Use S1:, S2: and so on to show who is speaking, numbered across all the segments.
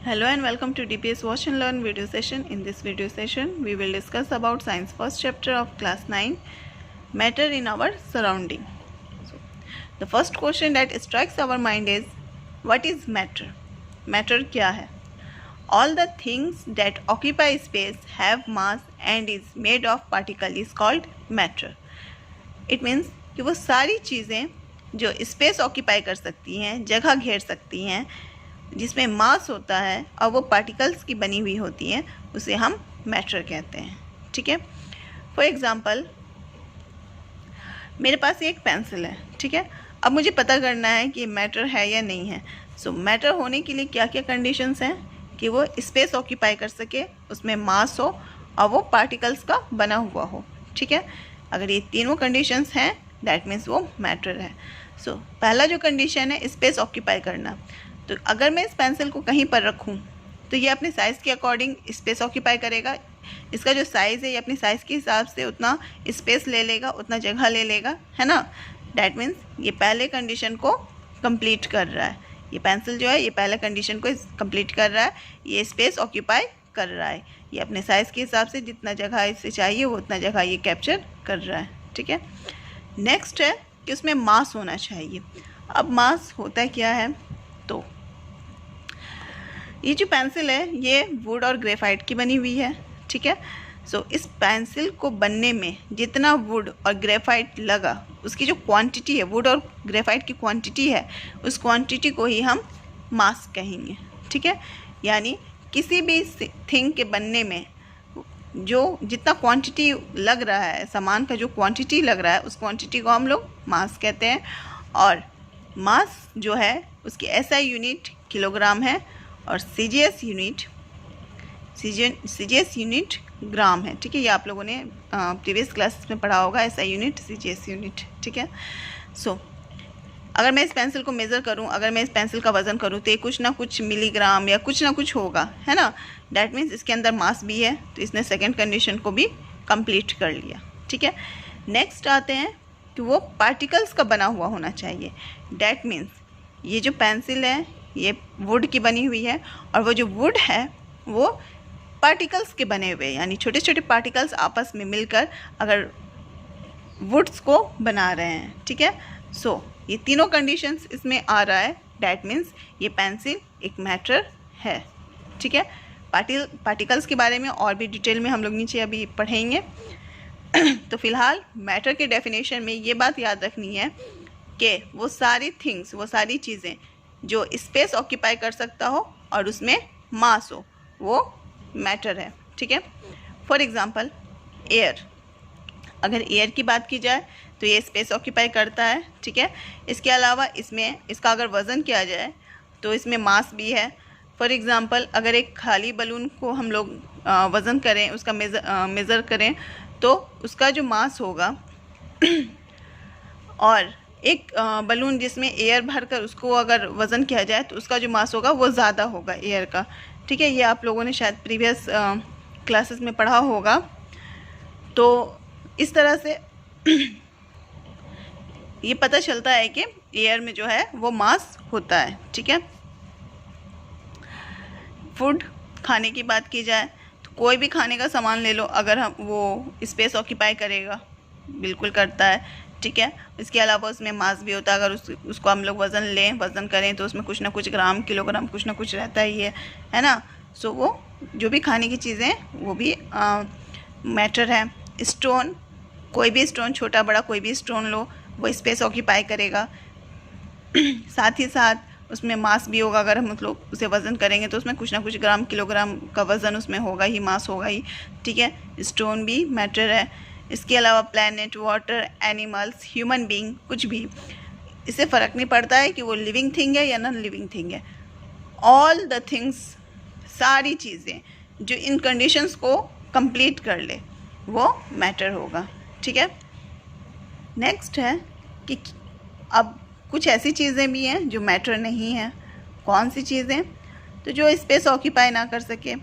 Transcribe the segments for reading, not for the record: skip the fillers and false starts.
S1: Hello and welcome to DPS Watch and Learn video session. In this video session, we will discuss about science first chapter of class 9, matter in our surrounding. So, the first question that strikes our mind is, what is matter? Matter क्या है? All the things that occupy space have mass and is made of particle is called matter. It means कि वो सारी चीज़ें जो space occupy कर सकती हैं, जगह घेर सकती हैं, जिसमें मास होता है और वो पार्टिकल्स की बनी हुई होती हैं, उसे हम मैटर कहते हैं. ठीक है. फॉर एग्ज़ाम्पल, मेरे पास एक पेंसिल है. ठीक है. अब मुझे पता करना है कि मैटर है या नहीं है. सो मैटर होने के लिए क्या क्या कंडीशंस हैं कि वो स्पेस ऑक्यूपाई कर सके, उसमें मास हो और वो पार्टिकल्स का बना हुआ हो. ठीक है. अगर ये तीनों कंडीशंस हैं, दैट मीन्स वो मैटर है. सो पहला जो कंडीशन है स्पेस ऑक्यूपाई करना. तो अगर मैं इस पेंसिल को कहीं पर रखूं तो ये अपने साइज़ के अकॉर्डिंग स्पेस ऑक्यूपाई करेगा. इसका जो साइज़ है ये अपनी साइज़ के हिसाब से उतना स्पेस ले लेगा, उतना जगह ले लेगा, है ना. डैट मीन्स ये पहले कंडीशन को कंप्लीट कर रहा है. ये पेंसिल जो है ये पहले कंडीशन को कंप्लीट कर रहा है, ये स्पेस ऑक्यूपाई कर रहा है. ये अपने साइज़ के हिसाब से जितना जगह इसे चाहिए वो उतना जगह ये कैप्चर कर रहा है. ठीक है. नेक्स्ट है कि उसमें मास होना चाहिए. अब मास होता क्या है, तो ये जो पेंसिल है ये वुड और ग्रेफाइट की बनी हुई है. ठीक है. सो इस पेंसिल को बनने में जितना वुड और ग्रेफाइट लगा, उसकी जो क्वांटिटी है, वुड और ग्रेफाइट की क्वांटिटी है, उस क्वांटिटी को ही हम मास कहेंगे. ठीक है. यानी किसी भी थिंग के बनने में जो जितना क्वांटिटी लग रहा है, सामान का जो क्वांटिटी लग रहा है, उस क्वांटिटी को हम लोग मास कहते हैं. और मास जो है उसकी SI यूनिट किलोग्राम है और CGS यूनिट ग्राम है. ठीक है. ये आप लोगों ने प्रीवियस क्लासेस में पढ़ा होगा, SI यूनिट, CGS यूनिट. ठीक है. सो अगर मैं इस पेंसिल को मेज़र करूं, अगर मैं इस पेंसिल का वज़न करूं तो ये कुछ ना कुछ मिलीग्राम या कुछ ना कुछ होगा, है ना. डैट मीन्स इसके अंदर मास भी है, तो इसने सेकेंड कंडीशन को भी कंप्लीट कर लिया. ठीक है. नेक्स्ट आते हैं कि वो पार्टिकल्स का बना हुआ होना चाहिए. डैट मीन्स ये जो पेंसिल है ये वुड की बनी हुई है और वो जो वुड है वो पार्टिकल्स के बने हुए, यानी छोटे छोटे पार्टिकल्स आपस में मिलकर अगर वुड्स को बना रहे हैं. ठीक है. सो ये तीनों कंडीशंस इसमें आ रहा है. डैट मीन्स ये पेंसिल एक मैटर है. ठीक है. पार्टिकल्स के बारे में और भी डिटेल में हम लोग नीचे अभी पढ़ेंगे. तो फिलहाल मैटर के डेफिनेशन में ये बात याद रखनी है कि वो सारी थिंग्स, वो सारी चीज़ें जो स्पेस ऑक्यूपाई कर सकता हो और उसमें मास हो, वो मैटर है. ठीक है. For example, air. अगर एयर की बात की जाए तो ये स्पेस ऑक्यूपाई करता है. ठीक है. इसके अलावा इसमें इसका अगर वज़न किया जाए तो इसमें मास भी है. फॉर एग्ज़ाम्पल, अगर एक खाली बलून को हम लोग वज़न करें, उसका मेज़र करें, तो उसका जो मास होगा और एक बलून जिसमें एयर भरकर उसको अगर वज़न किया जाए तो उसका जो मास होगा वो ज़्यादा होगा एयर का. ठीक है. ये आप लोगों ने शायद प्रीवियस क्लासेस में पढ़ा होगा. तो इस तरह से ये पता चलता है कि एयर में जो है वो मास होता है. ठीक है. फूड, खाने की बात की जाए तो कोई भी खाने का सामान ले लो, अगर हम वो स्पेस ऑक्यूपाई करेगा, बिल्कुल करता है. ठीक है. इसके अलावा उसमें मास भी होता है. अगर उसको हम लोग वज़न करें तो उसमें कुछ ना कुछ ग्राम, किलोग्राम, कुछ ना कुछ रहता ही है ना. सो वो जो भी खाने की चीज़ें वो भी मैटर है. स्टोन, कोई भी स्टोन, छोटा बड़ा कोई भी स्टोन लो, वो स्पेस ऑक्यूपाई करेगा. साथ ही साथ उसमें मास भी होगा. अगर हम लोग उसे वज़न करेंगे तो उसमें कुछ ना कुछ ग्राम, किलोग्राम का वज़न उसमें होगा ही, मास होगा ही. ठीक है. स्टोन भी मैटर है. इसके अलावा planet, water, animals, human being, कुछ भी, इससे फ़र्क नहीं पड़ता है कि वो लिविंग थिंग है या नॉन लिविंग थिंग है. ऑल द थिंग्स, सारी चीज़ें जो इन कंडीशंस को कंप्लीट कर ले वो मैटर होगा. ठीक है. नेक्स्ट है कि अब कुछ ऐसी चीज़ें भी हैं जो मैटर नहीं हैं. कौन सी चीज़ें? तो जो स्पेस ऑक्यूपाई ना कर सके,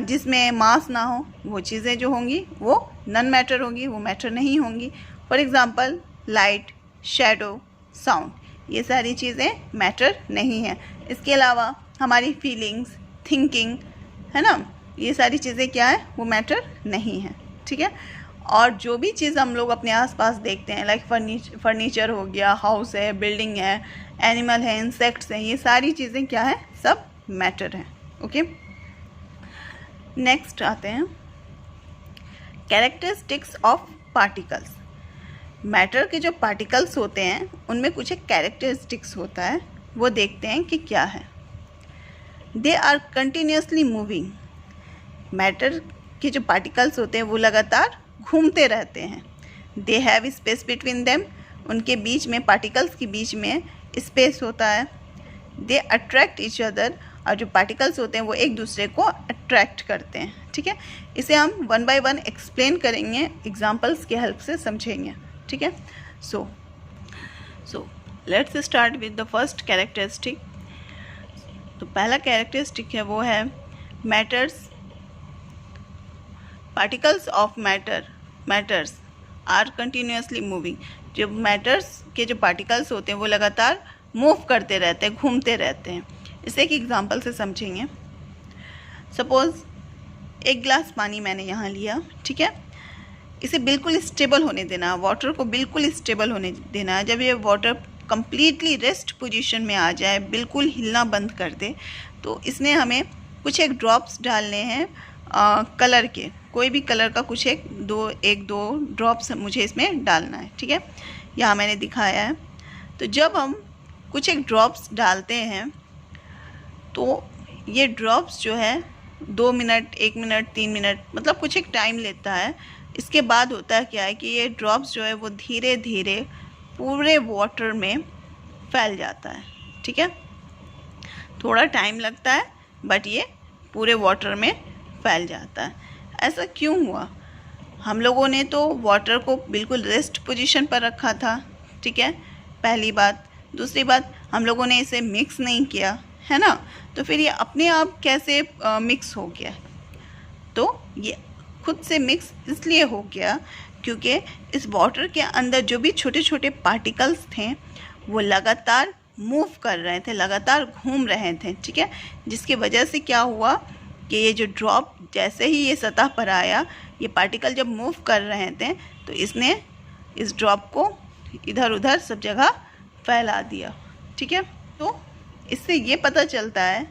S1: जिसमें मास ना हो, वो चीज़ें जो होंगी वो नॉन मैटर होंगी, वो मैटर नहीं होंगी. For example, light, shadow, sound, ये सारी चीज़ें मैटर नहीं हैं. इसके अलावा हमारी फीलिंग्स, थिंकिंग, है ना, ये सारी चीज़ें क्या है, वो मैटर नहीं है, ठीक है। और जो भी चीज़ हम लोग अपने आसपास देखते हैं, लाइक फर्नीचर हो गया, हाउस है, बिल्डिंग है, एनिमल है, इंसेक्ट्स हैं, ये सारी चीज़ें क्या है, सब मैटर हैं। ओके, नेक्स्ट आते हैं कैरेक्टरिस्टिक्स ऑफ पार्टिकल्स। मैटर के जो पार्टिकल्स होते हैं उनमें कुछ एक कैरेक्टरिस्टिक्स होता है, वो देखते हैं कि क्या है। They are continuously moving. Matter के जो पार्टिकल्स होते हैं वो लगातार घूमते रहते हैं। They have space between them. उनके बीच में, पार्टिकल्स के बीच में स्पेस होता है। They attract each other. और जो पार्टिकल्स होते हैं वो एक दूसरे को अट्रैक्ट करते हैं, ठीक है। इसे हम वन बाय वन एक्सप्लेन करेंगे, एग्जांपल्स की हेल्प से समझेंगे, ठीक है। So let's start with the first characteristic. तो पहला कैरेक्टरिस्टिक है वो है particles of matters are continuously moving. जो मैटर्स के जो पार्टिकल्स होते हैं वो लगातार मूव करते रहते हैं, घूमते रहते हैं। इसे एक एग्जांपल से समझेंगे। सपोज़ एक गिलास पानी मैंने यहाँ लिया, ठीक है। इसे बिल्कुल स्टेबल होने देना, वाटर को बिल्कुल स्टेबल होने देना। जब ये वाटर कंप्लीटली रेस्ट पोजीशन में आ जाए, बिल्कुल हिलना बंद कर दे, तो इसमें हमें कुछ एक ड्रॉप्स डालने हैं कलर के, कोई भी कलर का कुछ एक दो ड्रॉप्स मुझे इसमें डालना है, ठीक है। यहाँ मैंने दिखाया है। तो जब हम कुछ एक ड्रॉप्स डालते हैं तो ये ड्रॉप्स जो है 2 मिनट, 1 मिनट, 3 मिनट, मतलब कुछ एक टाइम लेता है। इसके बाद होता है क्या है कि ये ड्रॉप्स जो है वो धीरे धीरे पूरे वाटर में फैल जाता है, ठीक है। थोड़ा टाइम लगता है बट ये पूरे वाटर में फैल जाता है। ऐसा क्यों हुआ? हम लोगों ने तो वाटर को बिल्कुल रेस्ट पोजीशन पर रखा था, ठीक है, पहली बात। दूसरी बात, हम लोगों ने इसे मिक्स नहीं किया, है ना। तो फिर ये अपने आप कैसे मिक्स हो गया? तो ये खुद से मिक्स इसलिए हो गया क्योंकि इस वाटर के अंदर जो भी छोटे छोटे पार्टिकल्स थे वो लगातार मूव कर रहे थे, लगातार घूम रहे थे, ठीक है। जिसकी वजह से क्या हुआ कि ये जो ड्रॉप जैसे ही ये सतह पर आया, ये पार्टिकल जब मूव कर रहे थे तो इसने इस ड्रॉप को इधर उधर सब जगह फैला दिया, ठीक है। तो इससे ये पता चलता है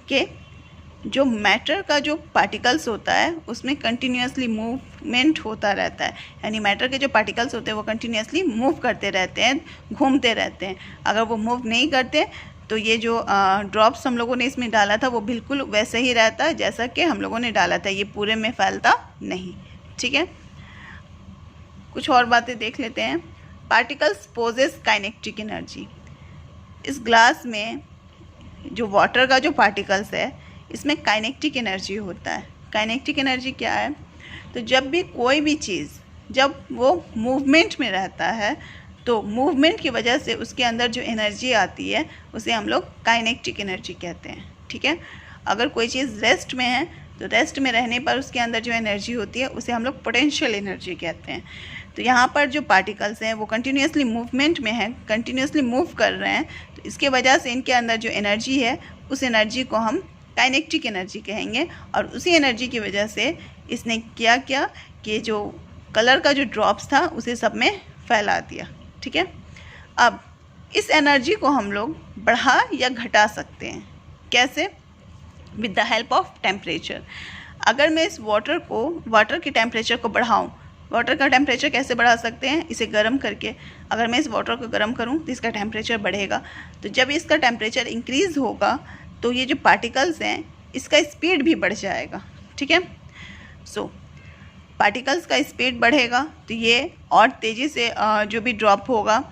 S1: कि जो मैटर का जो पार्टिकल्स होता है उसमें कंटिन्यूसली मूवमेंट होता रहता है। यानी मैटर के जो पार्टिकल्स होते हैं वो कंटिन्यूसली मूव करते रहते हैं, घूमते रहते हैं। अगर वो मूव नहीं करते तो ये जो ड्रॉप्स हम लोगों ने इसमें डाला था वो बिल्कुल वैसे ही रहता है जैसा कि हम लोगों ने डाला था, ये पूरे में फैलता नहीं, ठीक है। कुछ और बातें देख लेते हैं। Particles possess kinetic energy. इस ग्लास में जो वाटर का जो पार्टिकल्स है इसमें काइनेटिक एनर्जी होता है। काइनेटिक एनर्जी क्या है? तो जब भी कोई भी चीज़ जब वो मूवमेंट में रहता है तो मूवमेंट की वजह से उसके अंदर जो एनर्जी आती है उसे हम लोग काइनेटिक एनर्जी कहते हैं, ठीक है। अगर कोई चीज़ रेस्ट में है तो रेस्ट में रहने पर उसके अंदर जो एनर्जी होती है उसे हम लोग पोटेंशियल एनर्जी कहते हैं। तो यहाँ पर जो पार्टिकल्स हैं वो कंटिन्यूसली मूवमेंट में हैं, कंटिन्यूसली मूव कर रहे हैं, तो इसके वजह से इनके अंदर जो एनर्जी है उस एनर्जी को हम काइनेटिक एनर्जी कहेंगे। और उसी एनर्जी की वजह से इसने क्या किया कि जो कलर का जो ड्रॉप्स था उसे सब में फैला दिया, ठीक है। अब इस एनर्जी को हम लोग बढ़ा या घटा सकते हैं। कैसे? With the help of temperature. अगर मैं इस वाटर के टेम्परेचर को बढ़ाऊँ, वाटर का टेम्परेचर कैसे बढ़ा सकते हैं? इसे गर्म करके। अगर मैं इस वाटर को गर्म करूं तो इसका टेम्परेचर बढ़ेगा। तो जब इसका टेम्परेचर इंक्रीज़ होगा तो ये जो पार्टिकल्स हैं इसका स्पीड भी बढ़ जाएगा, ठीक है। सो पार्टिकल्स का स्पीड बढ़ेगा तो ये और तेज़ी से जो भी ड्रॉप होगा,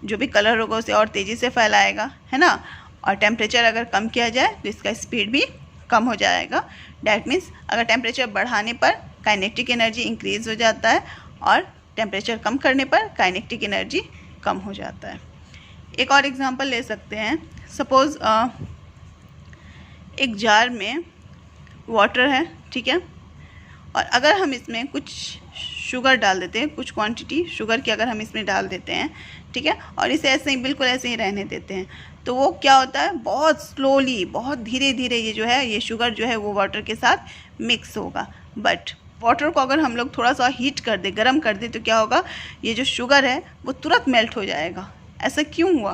S1: जो भी कलर होगा उसे और तेज़ी से फैलाएगा, है ना। और टेम्परेचर अगर कम किया जाए तो इसका स्पीड भी कम हो जाएगा। डैट मीन्स अगर टेम्परेचर बढ़ाने पर काइनेटिक एनर्जी इंक्रीज़ हो जाता है और टेम्परेचर कम करने पर काइनेटिक एनर्जी कम हो जाता है। एक और एग्जांपल ले सकते हैं। सपोज़ एक जार में वाटर है, ठीक है, और अगर हम इसमें कुछ शुगर डाल देते हैं, कुछ क्वांटिटी शुगर की अगर हम इसमें डाल देते हैं, ठीक है, और इसे ऐसे ही बिल्कुल ऐसे ही रहने देते हैं, तो वो क्या होता है, बहुत स्लोली, बहुत धीरे धीरे ये जो है, ये शुगर जो है वो वाटर के साथ मिक्स होगा। बट वाटर को अगर हम लोग थोड़ा सा हीट कर दे, गर्म कर दे, तो क्या होगा, ये जो शुगर है वो तुरंत मेल्ट हो जाएगा। ऐसा क्यों हुआ?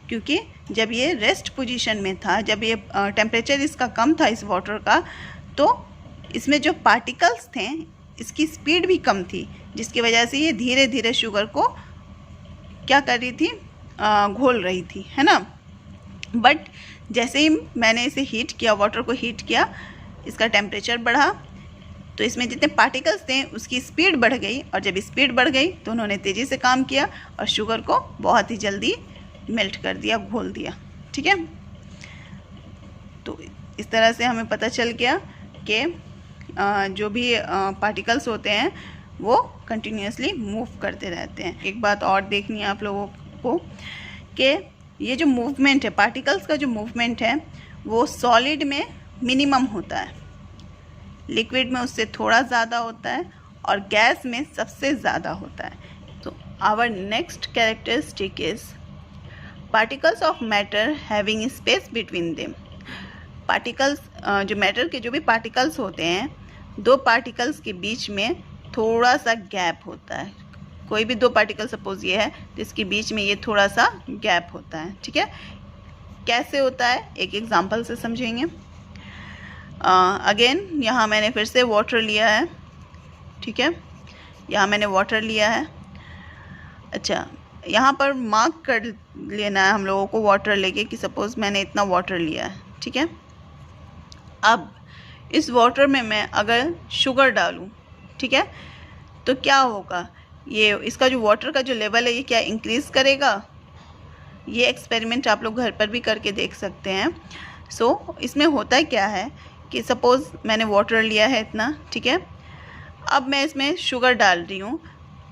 S1: क्योंकि जब ये रेस्ट पोजीशन में था, जब ये टेम्परेचर इसका कम था इस वाटर का, तो इसमें जो पार्टिकल्स थे इसकी स्पीड भी कम थी, जिसकी वजह से ये धीरे धीरे शुगर को क्या कर रही थी, घोल रही थी, है ना। बट जैसे ही मैंने इसे हीट किया, वाटर को हीट किया, इसका टेम्परेचर बढ़ा, तो इसमें जितने पार्टिकल्स थे उसकी स्पीड बढ़ गई, और जब स्पीड बढ़ गई तो उन्होंने तेज़ी से काम किया और शुगर को बहुत ही जल्दी मेल्ट कर दिया, घोल दिया। ठीक है, तो इस तरह से हमें पता चल गया कि जो भी पार्टिकल्स होते हैं वो कंटिन्यूसली मूव करते रहते हैं। एक बात और देखनी है आप लोगों को कि ये जो मूवमेंट है, पार्टिकल्स का जो मूवमेंट है, वो सॉलिड में मिनिमम होता है, लिक्विड में उससे थोड़ा ज़्यादा होता है, और गैस में सबसे ज़्यादा होता है। तो our next characteristic is particles of matter having space between them. Particles, जो मैटर के जो भी पार्टिकल्स होते हैं, दो पार्टिकल्स के बीच में थोड़ा सा गैप होता है। कोई भी दो पार्टिकल सपोज ये है, तो इसके बीच में ये थोड़ा सा गैप होता है। ठीक है, कैसे होता है एक एग्जांपल से समझेंगे। अगेन यहाँ मैंने फिर से वाटर लिया है। ठीक है, यहाँ मैंने वाटर लिया है। अच्छा, यहाँ पर मार्क कर लेना है हम लोगों को वाटर लेके कि सपोज़ मैंने इतना वाटर लिया है। ठीक है, अब इस वाटर में मैं अगर शुगर डालूँ, ठीक है, तो क्या होगा, ये इसका जो वाटर का जो लेवल है ये क्या इंक्रीज़ करेगा। ये एक्सपेरिमेंट आप लोग घर पर भी करके देख सकते हैं। सो इसमें होता क्या है कि सपोज़ मैंने वाटर लिया है इतना, ठीक है, अब मैं इसमें शुगर डाल रही हूँ।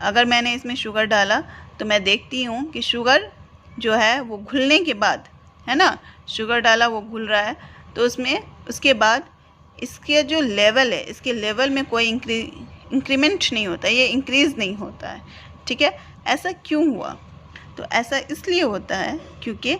S1: अगर मैंने इसमें शुगर डाला तो मैं देखती हूँ कि शुगर जो है वो घुलने के बाद, है ना, शुगर डाला वो घुल रहा है, तो उसके बाद इसके जो लेवल है, इसके लेवल में कोई इंक्रीमेंट नहीं होता, ये इंक्रीज़ नहीं होता है। ठीक है, ऐसा क्यों हुआ? तो ऐसा इसलिए होता है क्योंकि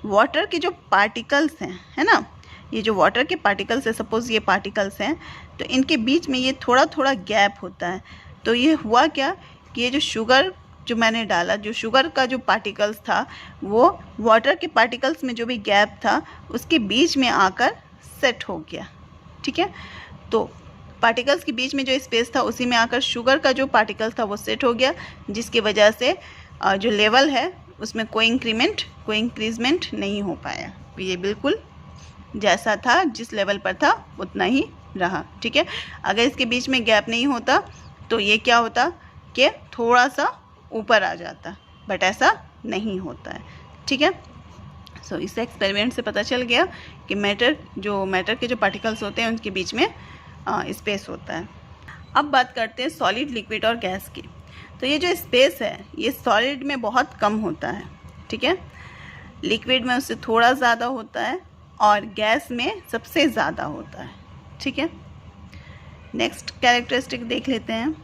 S1: वाटर के जो पार्टिकल्स हैं, है ना, ये जो वाटर के पार्टिकल्स है, सपोज़ ये पार्टिकल्स हैं, तो इनके बीच में ये थोड़ा थोड़ा गैप होता है। तो ये हुआ क्या कि ये जो शुगर जो मैंने डाला, जो शुगर का जो पार्टिकल्स था, वो वाटर के पार्टिकल्स में जो भी गैप था उसके बीच में आकर सेट हो गया। ठीक है, तो पार्टिकल्स के बीच में जो स्पेस था उसी में आकर शुगर का जो पार्टिकल्स था वो सेट हो गया, जिसकी वजह से जो लेवल है उसमें कोई इंक्रीजमेंट नहीं हो पाया। ये बिल्कुल जैसा था, जिस लेवल पर था उतना ही रहा। ठीक है, अगर इसके बीच में गैप नहीं होता तो ये क्या होता कि थोड़ा सा ऊपर आ जाता, बट ऐसा नहीं होता है। ठीक है, सो इस एक्सपेरिमेंट से पता चल गया कि मैटर के जो पार्टिकल्स होते हैं उनके बीच में स्पेस होता है। अब बात करते हैं सॉलिड, लिक्विड और गैस की। तो ये जो स्पेस है ये सॉलिड में बहुत कम होता है। ठीक है, लिक्विड में उससे थोड़ा ज़्यादा होता है, और गैस में सबसे ज़्यादा होता है। ठीक है, नेक्स्ट कैरेक्टरिस्टिक देख लेते हैं।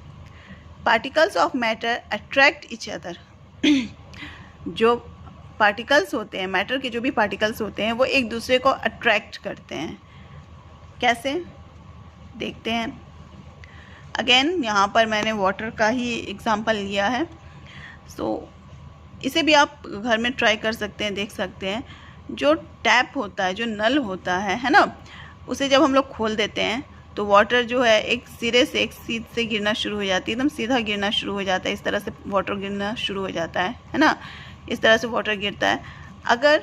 S1: Particles of matter attract each other. जो पार्टिकल्स होते हैं, मैटर के जो भी पार्टिकल्स होते हैं, वो एक दूसरे को अट्रैक्ट करते हैं। कैसे, देखते हैं। अगेन यहाँ पर मैंने वाटर का ही एग्जांपल लिया है, सो इसे भी आप घर में ट्राई कर सकते हैं, देख सकते हैं। जो टैप होता है, जो नल होता है ना, उसे जब हम लोग खोल देते हैं तो वाटर जो है एक सिरे से, एक सीध से गिरना शुरू हो जाती है, एकदम सीधा गिरना शुरू हो जाता है। इस तरह से वाटर गिरना शुरू हो जाता है ना, इस तरह से वाटर गिरता है। अगर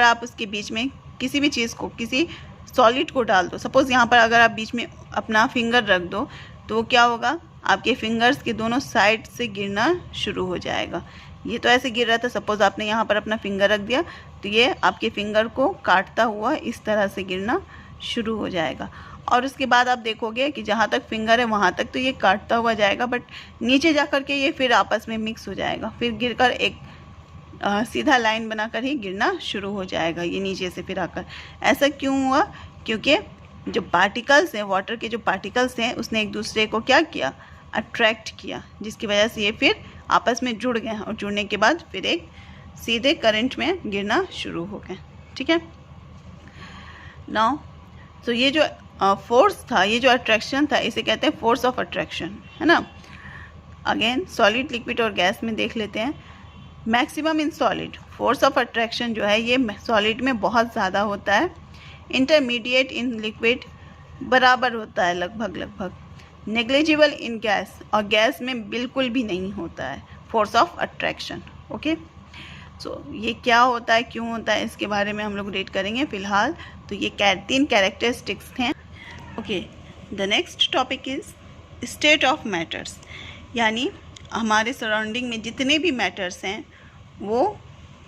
S1: आप उसके बीच में किसी भी चीज़ को, किसी सॉलिड को डाल दो, सपोज़ यहाँ पर अगर आप बीच में अपना फिंगर रख दो, तो वो क्या होगा, आपके फिंगर्स के दोनों साइड से गिरना शुरू हो जाएगा। ये तो ऐसे गिर रहा था, सपोज़ आपने यहाँ पर अपना फिंगर रख दिया, तो ये आपके फिंगर को काटता हुआ इस तरह से गिरना शुरू हो जाएगा। और उसके बाद आप देखोगे कि जहाँ तक फिंगर है वहाँ तक तो ये काटता हुआ जाएगा, बट नीचे जा कर के ये फिर आपस में मिक्स हो जाएगा, फिर गिरकर एक सीधा लाइन बनाकर ही गिरना शुरू हो जाएगा, ये नीचे से फिर आकर। ऐसा क्यों हुआ? क्योंकि जो पार्टिकल्स हैं, वाटर के जो पार्टिकल्स हैं, उसने एक दूसरे को क्या किया, अट्रैक्ट किया, जिसकी वजह से ये फिर आपस में जुड़ गए, और जुड़ने के बाद फिर एक सीधे करंट में गिरना शुरू हो गए। ठीक है। नाउ तो ये जो फोर्स था, ये जो अट्रैक्शन था, इसे कहते हैं फोर्स ऑफ अट्रैक्शन, है ना। अगेन सॉलिड, लिक्विड और गैस में देख लेते हैं। Maximum in solid, force of attraction जो है ये सॉलिड में बहुत ज़्यादा होता है। इंटरमीडिएट इन लिक्विड, बराबर होता है लगभग। नेग्लिजिबल इन गैस, और गैस में बिल्कुल भी नहीं होता है फोर्स ऑफ अट्रैक्शन। ओके, सो ये क्या होता है, क्यों होता है, इसके बारे में हम लोग रीड करेंगे फिलहाल। तो ये 3 कैरेक्टरिस्टिक्स हैं। Okay, the next topic is state of matters, यानी हमारे सराउंडिंग में जितने भी मैटर्स हैं वो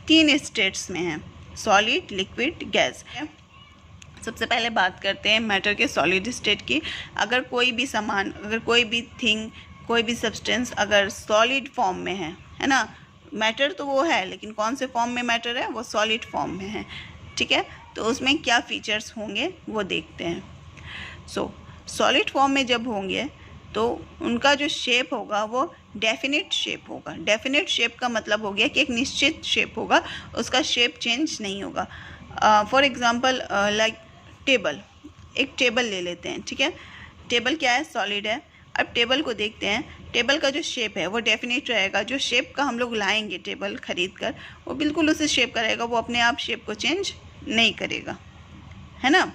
S1: 3 स्टेट्स में हैं, सॉलिड, लिक्विड, गैस। सबसे पहले बात करते हैं मैटर के सॉलिड स्टेट की। अगर कोई भी सामान, अगर कोई भी थिंग, कोई भी सब्सटेंस अगर सॉलिड फॉर्म में है ना, मैटर तो वो है लेकिन कौन से फॉर्म में मैटर है, वो सॉलिड फॉर्म में है। ठीक है, तो उसमें क्या फीचर्स होंगे वो देखते हैं। सो सॉलिड फॉर्म में जब होंगे तो उनका जो शेप होगा वो डेफिनेट शेप होगा। डेफिनेट शेप का मतलब हो गया कि एक निश्चित शेप होगा, उसका शेप चेंज नहीं होगा। फॉर एग्जांपल लाइक टेबल, एक टेबल ले लेते हैं। ठीक है, टेबल क्या है, सॉलिड है। अब टेबल को देखते हैं, टेबल का जो शेप है वो डेफिनेट रहेगा। जो शेप का हम लोग लाएंगे टेबल खरीद कर, वो बिल्कुल उसी शेप का रहेगा, वो अपने आप शेप को चेंज नहीं करेगा, है ना।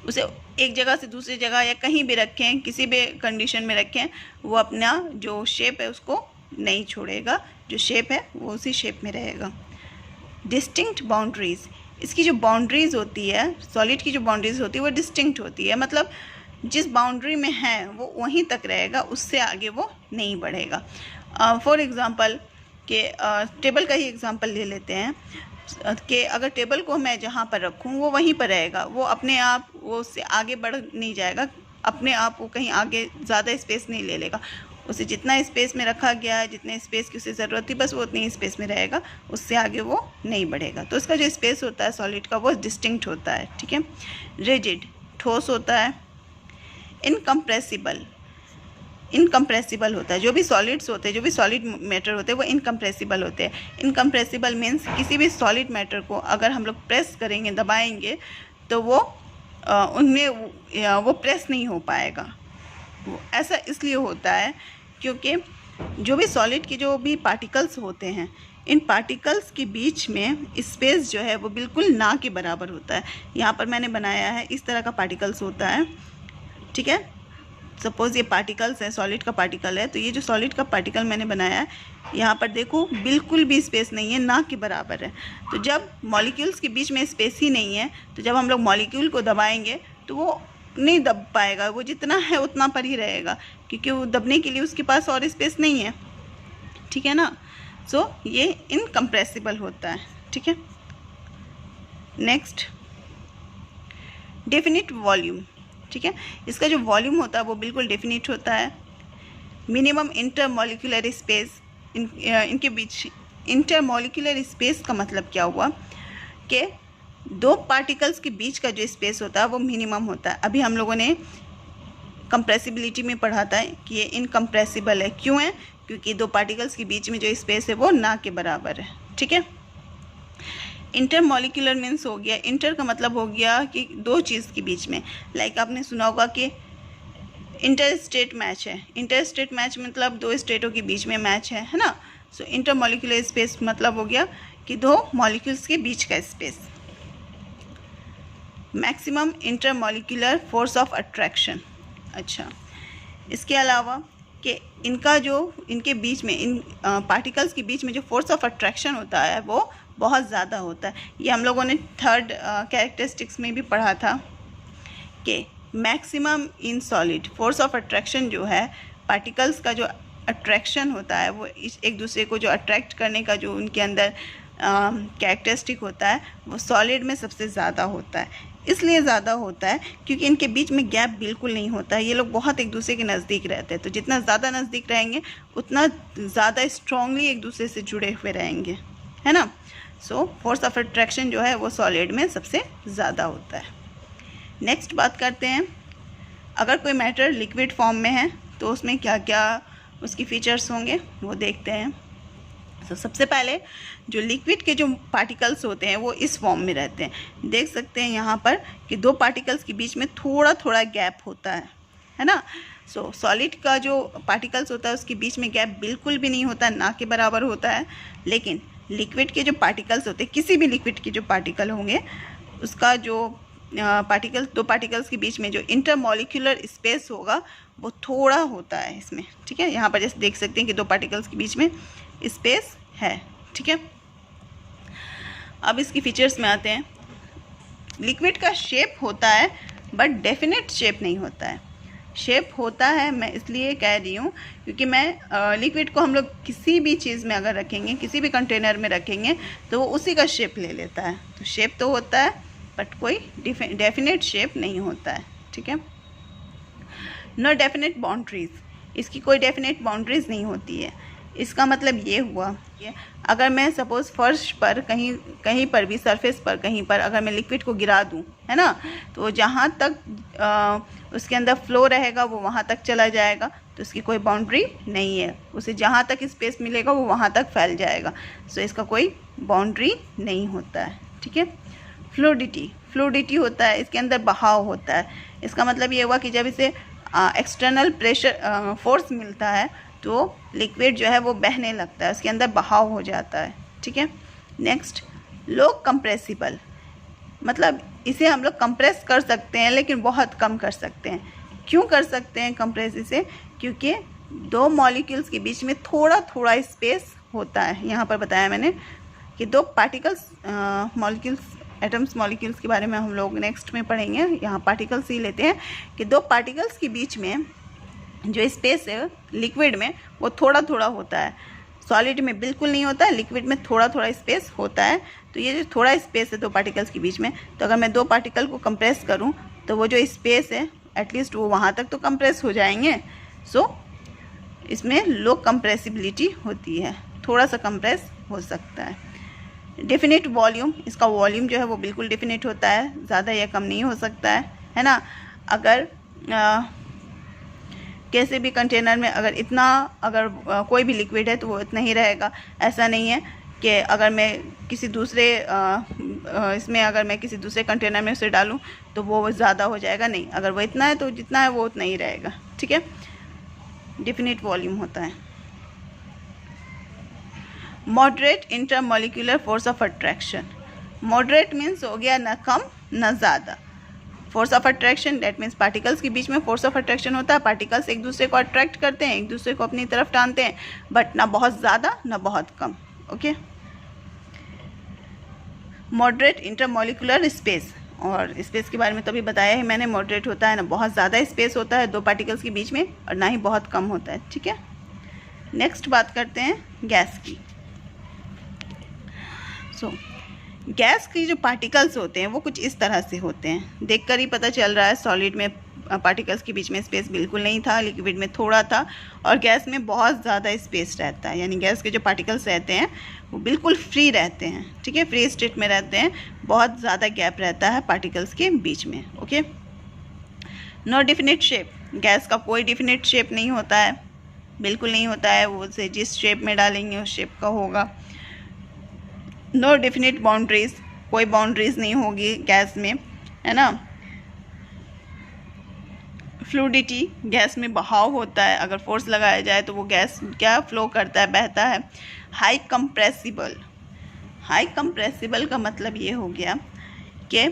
S1: उसे एक जगह से दूसरी जगह या कहीं भी रखें, किसी भी कंडीशन में रखें, वो अपना जो शेप है उसको नहीं छोड़ेगा, जो शेप है वो उसी शेप में रहेगा। डिस्टिंक्ट बाउंड्रीज, इसकी जो बाउंड्रीज होती है, सॉलिड की जो बाउंड्रीज होती है वो डिस्टिंक्ट होती है, मतलब जिस बाउंड्री में है वो वहीं तक रहेगा, उससे आगे वो नहीं बढ़ेगा। फॉर एग्ज़ाम्पल कि टेबल का ही एग्ज़ाम्पल ले लेते हैं कि अगर टेबल को मैं जहाँ पर रखूँ वो वहीं पर रहेगा, वो अपने आप वो उससे आगे बढ़ नहीं जाएगा, अपने आप वो कहीं आगे ज़्यादा स्पेस नहीं ले लेगा। उसे जितना स्पेस में रखा गया है, जितने स्पेस की उसे ज़रूरत थी, बस वो उतनी स्पेस में रहेगा, उससे आगे वो नहीं बढ़ेगा। तो इसका जो स्पेस होता है सॉलिड का वो डिस्टिंक्ट होता है। ठीक है। रिजिड, ठोस होता है। इनकम्प्रेसिबल, इनकम्प्रेसिबल होता है। जो भी सॉलिड्स होते हैं, जो भी सॉलिड मैटर होते हैं वो इनकम्प्रेसिबल होते हैं। इनकम्प्रेसिबल मीन्स किसी भी सॉलिड मैटर को अगर हम लोग प्रेस करेंगे, दबाएंगे, तो वो उनमें वो प्रेस नहीं हो पाएगा। ऐसा इसलिए होता है क्योंकि जो भी सॉलिड के जो भी पार्टिकल्स होते हैं, इन पार्टिकल्स के बीच में स्पेस जो है वो बिल्कुल ना के बराबर होता है। यहाँ पर मैंने बनाया है, इस तरह का पार्टिकल्स होता है। ठीक है, सपोज़ ये पार्टिकल्स है, सॉलिड का पार्टिकल है, तो ये जो सॉलिड का पार्टिकल मैंने बनाया है, यहाँ पर देखो बिल्कुल भी स्पेस नहीं है, ना के बराबर है। तो जब मॉलिक्यूल्स के बीच में स्पेस ही नहीं है, तो जब हम लोग मॉलिक्यूल को दबाएंगे तो वो नहीं दब पाएगा, वो जितना है उतना पर ही रहेगा, क्योंकि वो दबने के लिए उसके पास और स्पेस नहीं है। ठीक है ना। सो ये इनकम्प्रेसिबल होता है। ठीक है। Next, definite volume. ठीक है, इसका जो वॉल्यूम होता है वो बिल्कुल डेफिनिट होता है। मिनिमम इंटरमॉलिक्यूलर स्पेस, इनके बीच इंटरमॉलिक्यूलर स्पेस का मतलब क्या हुआ कि दो पार्टिकल्स के बीच का जो स्पेस होता है वो मिनिमम होता है। अभी हम लोगों ने कंप्रेसिबिलिटी में पढ़ा था कि ये इनकम्प्रेसिबल है। क्यों है? क्योंकि दो पार्टिकल्स के बीच में जो स्पेस है वो ना के बराबर है। ठीक है। इंटरमॉलिक्यूलर मीन्स हो गया, इंटर का मतलब हो गया कि दो चीज़ के बीच में, लाइक आपने सुना होगा कि इंटर स्टेट मैच है। इंटर स्टेट मैच मतलब दो स्टेटों के बीच में मैच है ना। सो इंटरमॉलिक्यूलर स्पेस मतलब हो गया कि दो मॉलिक्यूल्स के बीच का space. Maximum intermolecular force of attraction. अच्छा, इसके अलावा कि इनका जो इनके बीच में, इन पार्टिकल्स के बीच में जो फोर्स ऑफ अट्रैक्शन होता है वो बहुत ज़्यादा होता है। ये हम लोगों ने थर्ड कैरेक्टरिस्टिक्स में भी पढ़ा था कि maximum in solid force of attraction जो है, पार्टिकल्स का जो अट्रैक्शन होता है वो एक दूसरे को जो अट्रैक्ट करने का जो उनके अंदर कैरेक्टरिस्टिक होता है वो सॉलिड में सबसे ज़्यादा होता है। इसलिए ज़्यादा होता है क्योंकि इनके बीच में गैप बिल्कुल नहीं होता है। ये लोग बहुत एक दूसरे के नज़दीक रहते हैं, तो जितना ज़्यादा नज़दीक रहेंगे उतना ज़्यादा स्ट्रांगली एक दूसरे से जुड़े हुए रहेंगे, है ना। सो फोर्स ऑफ अट्रैक्शन जो है वो सॉलिड में सबसे ज़्यादा होता है। नेक्स्ट बात करते हैं, अगर कोई मैटर लिक्विड फॉर्म में है तो उसमें क्या क्या उसकी फ़ीचर्स होंगे वो देखते हैं। तो सबसे पहले जो लिक्विड के जो पार्टिकल्स होते हैं वो इस फॉर्म में रहते हैं। देख सकते हैं यहाँ पर कि दो पार्टिकल्स के बीच में थोड़ा थोड़ा गैप होता है ना। सो सॉलिड का जो पार्टिकल्स होता है उसके बीच में गैप बिल्कुल भी नहीं होता, ना के बराबर होता है। लेकिन लिक्विड के जो पार्टिकल्स होते हैं, किसी भी लिक्विड के जो पार्टिकल होंगे, उसका जो पार्टिकल्स, दो पार्टिकल्स के बीच में जो इंटरमॉलिक्यूलर स्पेस होगा वो थोड़ा होता है इसमें, ठीक है। यहाँ पर जैसे देख सकते हैं कि दो पार्टिकल्स के बीच में स्पेस है, ठीक है। अब इसकी फीचर्स में आते हैं। लिक्विड का शेप होता है बट डेफिनेट शेप नहीं होता है। शेप होता है, मैं इसलिए कह रही हूँ क्योंकि मैं लिक्विड को हम लोग किसी भी चीज़ में अगर रखेंगे, किसी भी कंटेनर में रखेंगे तो वो उसी का शेप ले लेता है। तो शेप तो होता है बट कोई डेफिनेट शेप नहीं होता है, ठीक है। नो डेफिनेट बाउंड्रीज, इसकी कोई डेफिनेट बाउंड्रीज नहीं होती है। इसका मतलब ये हुआ कि अगर मैं सपोज़ फर्श पर कहीं पर भी सरफेस पर कहीं पर अगर मैं लिक्विड को गिरा दूँ, है ना, तो जहाँ तक उसके अंदर फ्लो रहेगा वो वहाँ तक चला जाएगा, तो इसकी कोई बाउंड्री नहीं है। उसे जहाँ तक स्पेस मिलेगा वो वहाँ तक फैल जाएगा। सो इसका कोई बाउंड्री नहीं होता है, ठीक है। फ्लूइडिटी होता है, इसके अंदर बहाव होता है। इसका मतलब ये हुआ कि जब इसे एक्सटर्नल प्रेशर फोर्स मिलता है तो लिक्विड जो है वो बहने लगता है, उसके अंदर बहाव हो जाता है, ठीक है। नेक्स्ट, लो कंप्रेसिबल, मतलब इसे हम लोग कंप्रेस कर सकते हैं लेकिन बहुत कम कर सकते हैं। क्यों कर सकते हैं कंप्रेस इसे? क्योंकि दो मॉलिक्यूल्स के बीच में थोड़ा थोड़ा स्पेस होता है। यहाँ पर बताया मैंने कि दो पार्टिकल्स मॉलिक्यूल्स, एटम्स मॉलिक्यूल्स के बारे में हम लोग नेक्स्ट में पढ़ेंगे। यहाँ पार्टिकल्स ही लेते हैं कि दो पार्टिकल्स के बीच में जो स्पेस है लिक्विड में वो थोड़ा थोड़ा होता है। सॉलिड में बिल्कुल नहीं होता है, लिक्विड में थोड़ा थोड़ा स्पेस होता है। तो ये जो थोड़ा स्पेस है दो पार्टिकल्स के बीच में, तो अगर मैं दो पार्टिकल को कंप्रेस करूँ तो वो जो स्पेस है एटलीस्ट वो वहाँ तक तो कंप्रेस हो जाएंगे। सो इसमें लो कंप्रेसिबिलिटी होती है, थोड़ा सा कंप्रेस हो सकता है। डेफिनेट वॉल्यूम, इसका वॉल्यूम जो है वो बिल्कुल डेफिनेट होता है, ज़्यादा या कम नहीं हो सकता है ना। अगर कैसे भी कंटेनर में अगर कोई भी लिक्विड है तो वो इतना ही रहेगा। ऐसा नहीं है कि अगर मैं किसी दूसरे इसमें अगर मैं किसी दूसरे कंटेनर में उसे डालूं तो वो ज़्यादा हो जाएगा, नहीं। अगर वो इतना है तो जितना है वो उतना ही रहेगा, ठीक है। डेफिनेट वॉल्यूम होता है। Moderate intermolecular force of attraction, moderate means हो गया ना कम ना ज़्यादा। Force of attraction that means particles के बीच में फोर्स ऑफ अट्रैक्शन होता है। पार्टिकल्स एक दूसरे को अट्रैक्ट करते हैं, एक दूसरे को अपनी तरफ टानते हैं, बट ना बहुत ज़्यादा ना बहुत कम, ओके। मॉडरेट इंटरमॉलिक्यूलर स्पेस, और स्पेस के बारे में तो अभी बताया है मैंने। मॉडरेट होता है ना बहुत ज़्यादा स्पेस होता है दो पार्टिकल्स के बीच में, और ना ही बहुत कम होता है, ठीक है। नेक्स्ट बात करते हैं गैस की। गैस की जो पार्टिकल्स होते हैं वो कुछ इस तरह से होते हैं। देखकर ही पता चल रहा है सॉलिड में पार्टिकल्स के बीच में स्पेस बिल्कुल नहीं था, लिक्विड में थोड़ा था, और गैस में बहुत ज़्यादा स्पेस रहता है। यानी गैस के जो पार्टिकल्स रहते हैं वो बिल्कुल फ्री रहते हैं, ठीक है, फ्री स्टेट में रहते हैं। बहुत ज़्यादा गैप रहता है पार्टिकल्स के बीच में, okay. No definite shape, gas का कोई डिफिनिट शेप नहीं होता है, बिल्कुल नहीं होता है। वो उसे जिस शेप में डालेंगे उस शेप का होगा। नो डेफिनेट बाउंड्रीज, कोई बाउंड्रीज नहीं होगी गैस में, है ना। फ्लूइडिटी, गैस में बहाव होता है, अगर फोर्स लगाया जाए तो वो गैस क्या फ्लो करता है, बहता है। हाई कंप्रेसिबल, हाई कंप्रेसिबल का मतलब ये हो गया कि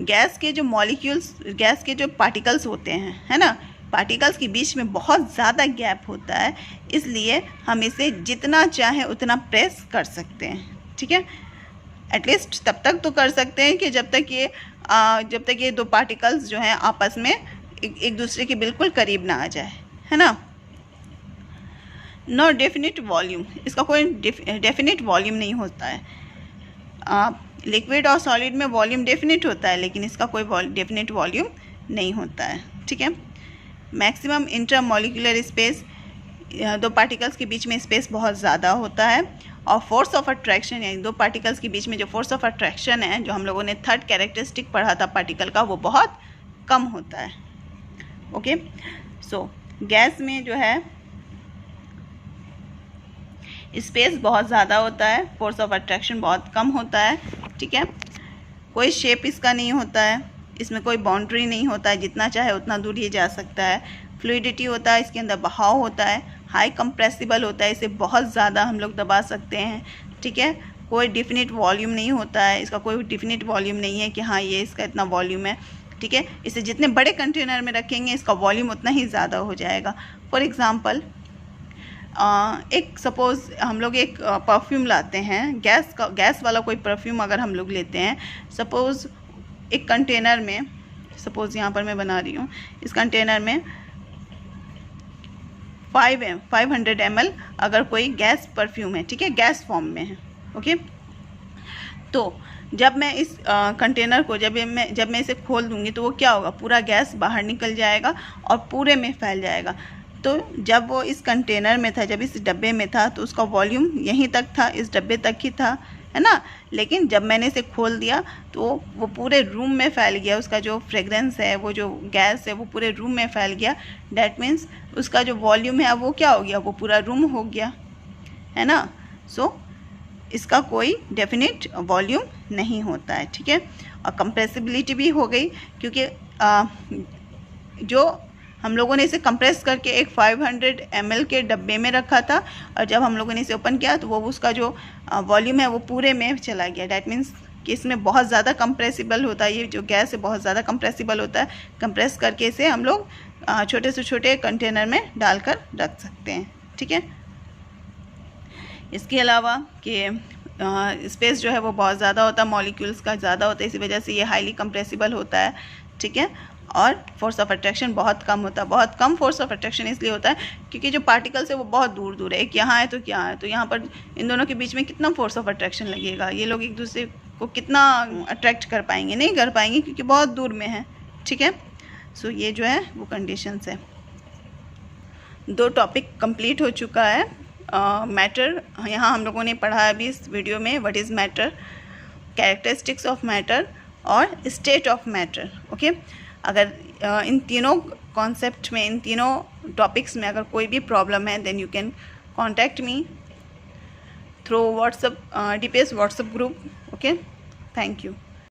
S1: गैस के जो मॉलिक्यूल्स, गैस के जो पार्टिकल्स होते हैं, है ना, पार्टिकल्स के बीच में बहुत ज़्यादा गैप होता है, इसलिए हम इसे जितना चाहे उतना प्रेस कर सकते हैं, ठीक है। एटलीस्ट तब तक तो कर सकते हैं कि जब तक ये दो पार्टिकल्स जो हैं आपस में एक दूसरे के बिल्कुल करीब ना आ जाए, है ना। नो डेफिनिट वॉल्यूम, इसका कोई डेफिनिट वॉल्यूम नहीं होता है। लिक्विड और सॉलिड में वॉल्यूम डेफिनिट होता है, लेकिन इसका कोई डेफिनिट वॉल्यूम नहीं होता है, ठीक है। मैक्सिमम इंटरमॉलिक्यूलर स्पेस, दो पार्टिकल्स के बीच में स्पेस बहुत ज़्यादा होता है। और फोर्स ऑफ अट्रैक्शन, यानी दो पार्टिकल्स के बीच में जो फोर्स ऑफ अट्रैक्शन है, जो हम लोगों ने थर्ड कैरेक्टरिस्टिक पढ़ा था पार्टिकल का, वो बहुत कम होता है, ओके। सो गैस में जो है स्पेस बहुत ज़्यादा होता है, फोर्स ऑफ अट्रैक्शन बहुत कम होता है, ठीक है। कोई शेप इसका नहीं होता है, इसमें कोई बाउंड्री नहीं होता है, जितना चाहे उतना दूर ये जा सकता है। फ्लूइडिटी होता है, इसके अंदर बहाव होता है, हाई कंप्रेसिबल होता है, इसे बहुत ज़्यादा हम लोग दबा सकते हैं, ठीक है। कोई डिफिनिट वॉल्यूम नहीं होता है, इसका कोई डिफिनिट वॉल्यूम नहीं है कि हाँ ये इसका इतना वॉल्यूम है, ठीक है। इसे जितने बड़े कंटेनर में रखेंगे इसका वॉल्यूम उतना ही ज़्यादा हो जाएगा। फॉर एग्ज़ाम्पल एक सपोज़ हम लोग एक परफ्यूम लाते हैं, गैस वाला कोई परफ्यूम अगर हम लोग लेते हैं, सपोज़ एक कंटेनर में, सपोज़ यहाँ पर मैं बना रही हूँ, इस कंटेनर में 500 ml अगर कोई गैस परफ्यूम है, ठीक है, गैस फॉर्म में है, ओके। तो जब मैं इस कंटेनर को जब मैं इसे खोल दूँगी तो वो क्या होगा, पूरा गैस बाहर निकल जाएगा और पूरे में फैल जाएगा। तो जब वो इस कंटेनर में था, जब इस डब्बे में था, तो उसका वॉल्यूम यहीं तक था, इस डब्बे तक ही था, है ना। लेकिन जब मैंने इसे खोल दिया तो वो पूरे रूम में फैल गया, उसका जो फ्रेगरेंस है, वो जो गैस है, वो पूरे रूम में फैल गया। डैट मीन्स उसका जो वॉल्यूम है वो क्या हो गया, वो पूरा रूम हो गया, है ना। सो इसका कोई डेफिनेट वॉल्यूम नहीं होता है, ठीक है। और कंप्रेसिबिलिटी भी हो गई, क्योंकि जो हम लोगों ने इसे कंप्रेस करके एक 500 ml के डब्बे में रखा था, और जब हम लोगों ने इसे ओपन किया तो वो उसका जो वॉल्यूम है वो पूरे में चला गया। डैट मीन्स कि इसमें बहुत ज़्यादा कंप्रेसिबल होता है, ये जो गैस है बहुत ज़्यादा कंप्रेसिबल होता है। कंप्रेस करके इसे हम लोग छोटे से छोटे कंटेनर में डालकर रख सकते हैं, ठीक है। इसके अलावा कि स्पेस जो है वो बहुत ज़्यादा होता है, मॉलिक्यूल्स का ज़्यादा होता है, इसी वजह से ये हाईली कंप्रेसिबल होता है, ठीक है। और फोर्स ऑफ अट्रैक्शन बहुत कम होता है। बहुत कम फोर्स ऑफ अट्रैक्शन इसलिए होता है क्योंकि जो पार्टिकल्स है वो बहुत दूर दूर है, एक यहाँ है तो क्या है, तो यहाँ पर इन दोनों के बीच में कितना फोर्स ऑफ अट्रैक्शन लगेगा, ये लोग एक दूसरे को कितना अट्रैक्ट कर पाएंगे, नहीं कर पाएंगे क्योंकि बहुत दूर में है, ठीक है। सो ये जो है वो कंडीशंस है। 2 टॉपिक कंप्लीट हो चुका है। मैटर यहाँ हम लोगों ने पढ़ा है अभी इस वीडियो में, what is matter, characteristics of matter और स्टेट ऑफ मैटर, ओके। अगर इन तीनों कॉन्सेप्ट में, इन तीनों टॉपिक्स में अगर कोई भी प्रॉब्लम है, then you can contact me through WhatsApp, DPS WhatsApp group, okay. Thank you.